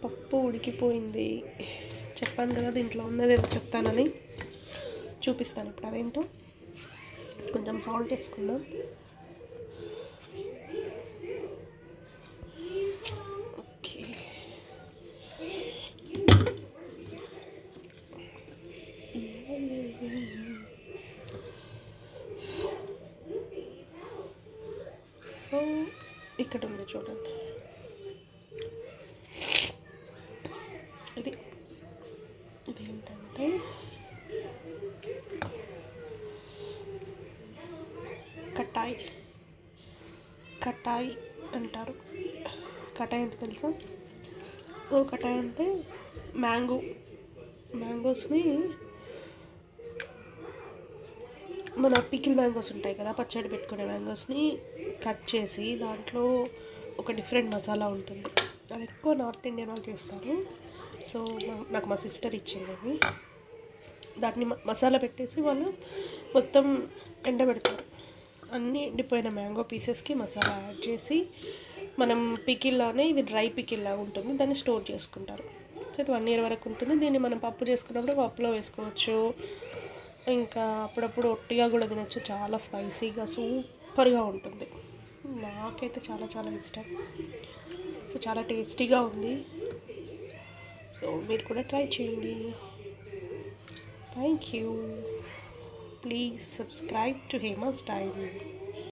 పప్పు ఉడికిపోయింది. చెప్పాను కదా దీంట్లో ఉన్నది ఏదో చెప్తానని, చూపిస్తాను ఇప్పుడు అదేంటో. కొంచెం సాల్ట్ వేసుకుందాం. ఓకే, సో ఇక్కడ ఉంది చూడండి, ఇదేంటంటే కటాయి అంటారు. కటాయి అంటే తెలుసా? సో కటాయి అంటే మ్యాంగోస్ని, మన పికిల్ మ్యాంగోస్ ఉంటాయి కదా, పచ్చడి పెట్టుకునే మ్యాంగోస్ని కట్ చేసి దాంట్లో ఒక డిఫరెంట్ మసాలా ఉంటుంది. అది ఎక్కువ నార్త్ ఇండియన్ వాళ్ళు చేస్తారు. సో నాకు మా సిస్టర్ ఇచ్చింది అది. దాన్ని మసాలా పెట్టేసి వాళ్ళు మొత్తం ఎండబెడతారు. అన్నీ ఎండిపోయిన మ్యాంగో పీసెస్కి మసాలా యాడ్ చేసి, మనం పికిల్లానే ఇది డ్రై పికిల్లా ఉంటుంది, దాన్ని స్టోర్ చేసుకుంటారు. సో ఇది 1 year వరకు ఉంటుంది. దీన్ని మనం పప్పు చేసుకున్నప్పుడు పప్పులో వేసుకోవచ్చు, ఇంకా అప్పుడప్పుడు ఒట్టిగా కూడా తినచ్చు. చాలా స్పైసీగా సూపర్గా ఉంటుంది. నాకైతే చాలా చాలా ఇష్టం. సో చాలా టేస్టీగా ఉంది. సో మీరు కూడా ట్రై చేయండి. Thank you. Please subscribe to Hema's dairy.